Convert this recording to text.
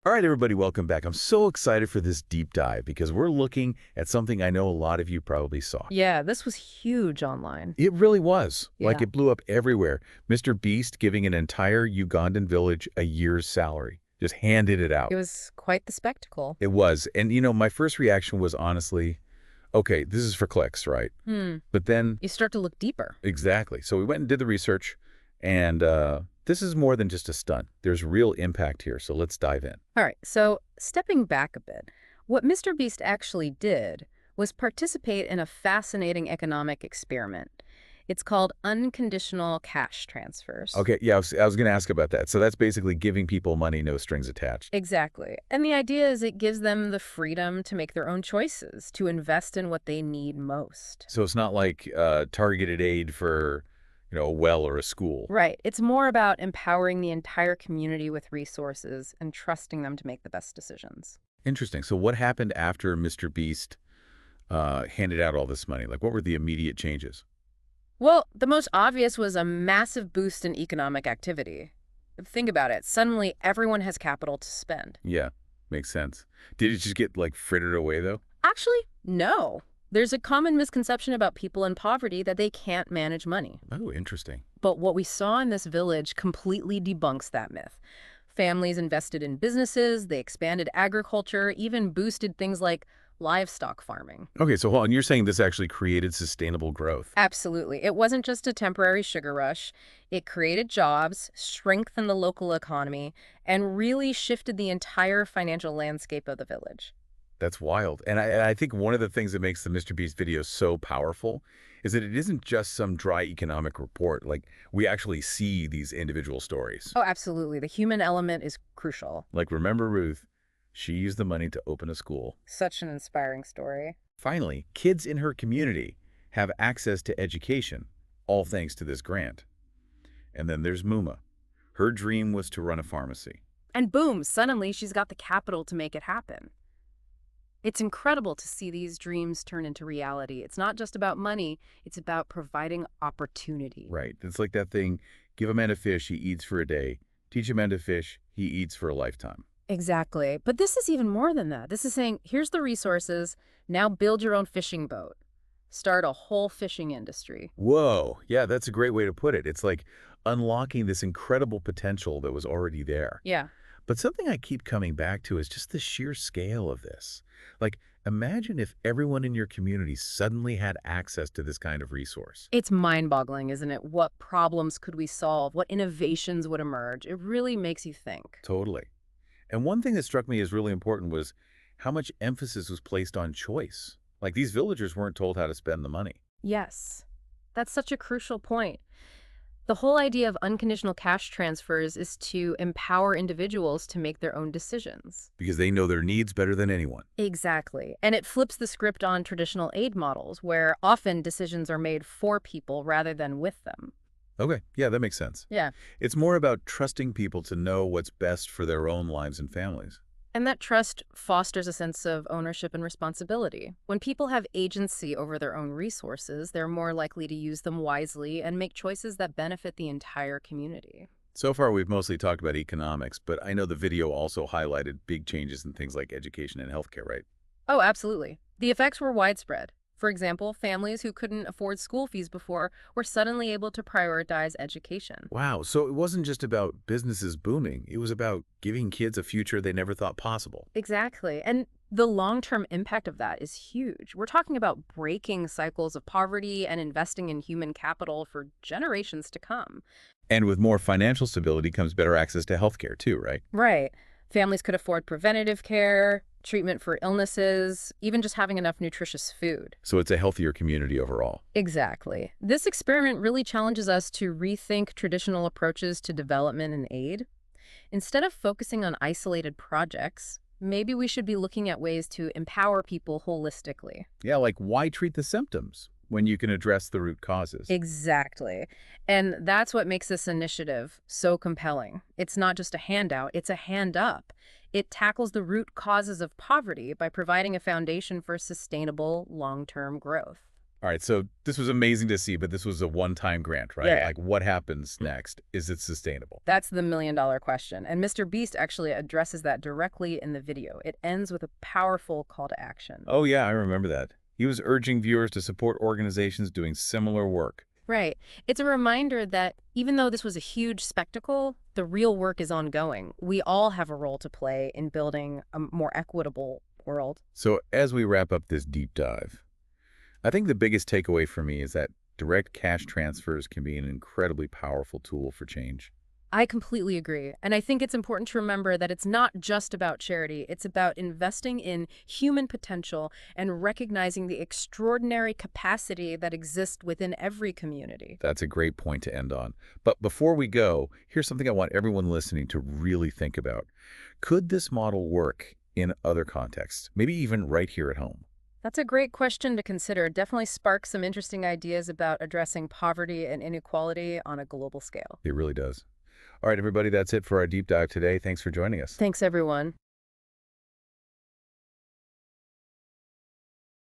All right, everybody, welcome back. I'm so excited for this deep dive because we're looking at something I know a lot of you probably saw. Yeah, this was huge online. It really was. Like Yeah, it blew up everywhere. MrBeast giving an entire Ugandan village a year's salary. Just handed it it out. was quite the spectacle. It was. And, my first reaction was honestly, okay, this is for clicks, right? Hmm. But then, You start to look deeper. exactly. So we went and did the research, and this is more than just a stunt. There's real impact here, so let's dive in. All right, so stepping back a bit, what Mr. Beast actually did was participate in a fascinating economic experiment. It's called unconditional cash transfers. Okay, yeah, I was going to ask about that. So that's basically giving people money, no strings attached. Exactly. And the idea is it gives them the freedom to make their own choices, to invest in what they need most. So it's not like targeted aid for, a well or a school. Right. It's more about empowering the entire community with resources and trusting them to make the best decisions. Interesting. So what happened after MrBeast handed out all this money? Like, what were the immediate changes? Well, the most obvious was a massive boost in economic activity. Think about it. Suddenly, everyone has capital to spend. Yeah, makes sense. Did it just get, like, frittered away, though? Actually, no. There's a common misconception about people in poverty that they can't manage money. Oh, interesting. But what we saw in this village completely debunks that myth. Families invested in businesses, they expanded agriculture, even boosted things like livestock farming. Okay, so hold on. You're saying this actually created sustainable growth. Absolutely. It wasn't just a temporary sugar rush. It created jobs, strengthened the local economy, and really shifted the entire financial landscape of the village. That's wild. And I think one of the things that makes the MrBeast video so powerful is that it isn't just some dry economic report. Like, we actually see these individual stories. Oh, absolutely. The human element is crucial. Like, remember Ruth? She used the money to open a school. Such an inspiring story. Finally, kids in her community have access to education, all thanks to this grant. And then there's Muma. Her dream was to run a pharmacy. And boom, suddenly she's got the capital to make it happen. It's incredible to see these dreams turn into reality. It's not just about money, it's about providing opportunity. Right. It's like that thing, give a man a fish, he eats for a day. Teach a man to fish, he eats for a lifetime. Exactly. But this is even more than that. This is saying, here's the resources, now build your own fishing boat. Start a whole fishing industry. Whoa. Yeah, that's a great way to put it. It's like unlocking this incredible potential that was already there. Yeah. But something I keep coming back to is just the sheer scale of this. Like, imagine if everyone in your community suddenly had access to this kind of resource. It's mind-boggling, isn't it? What problems could we solve? What innovations would emerge? It really makes you think. Totally. And one thing that struck me as really important was how much emphasis was placed on choice. Like, these villagers weren't told how to spend the money Yes, that's such a crucial point. The whole idea of unconditional cash transfers is to empower individuals to make their own decisions. because they know their needs better than anyone. Exactly. And it flips the script on traditional aid models, where often decisions are made for people rather than with them. Okay, yeah, that makes sense. Yeah. It's more about trusting people to know what's best for their own lives and families. And that trust fosters a sense of ownership and responsibility. When people have agency over their own resources, they're more likely to use them wisely and make choices that benefit the entire community. So far, we've mostly talked about economics, but I know the video also highlighted big changes in things like education and healthcare, right? Oh, absolutely. The effects were widespread. For example, families who couldn't afford school fees before were suddenly able to prioritize education. Wow, so it wasn't just about businesses booming. It was about giving kids a future they never thought possible. Exactly. And the long-term impact of that is huge. We're talking about breaking cycles of poverty and investing in human capital for generations to come. And with more financial stability comes better access to healthcare too, right? Right. Families could afford preventative care, treatment for illnesses, even just having enough nutritious food. So it's a healthier community overall. Exactly. This experiment really challenges us to rethink traditional approaches to development and aid. Instead of focusing on isolated projects, maybe we should be looking at ways to empower people holistically. Yeah, like why treat the symptoms when you can address the root causes? Exactly. And that's what makes this initiative so compelling. It's not just a handout, it's a hand up. It tackles the root causes of poverty by providing a foundation for sustainable long-term growth. All right, so this was amazing to see, but this was a one-time grant, right? Yeah. Like, what happens next? Is it sustainable? That's the million-dollar question. And Mr. Beast actually addresses that directly in the video. It ends with a powerful call to action. Oh, yeah, I remember that. He was urging viewers to support organizations doing similar work. Right. It's a reminder that even though this was a huge spectacle, the real work is ongoing. We all have a role to play in building a more equitable world. So, as we wrap up this deep dive, I think the biggest takeaway for me is that direct cash transfers can be an incredibly powerful tool for change. I completely agree. And I think it's important to remember that it's not just about charity. It's about investing in human potential and recognizing the extraordinary capacity that exists within every community. That's a great point to end on. But before we go, here's something I want everyone listening to really think about. Could this model work in other contexts, maybe even right here at home? That's a great question to consider. Definitely sparks some interesting ideas about addressing poverty and inequality on a global scale. It really does. All right, everybody, that's it for our deep dive today. Thanks for joining us. Thanks, everyone.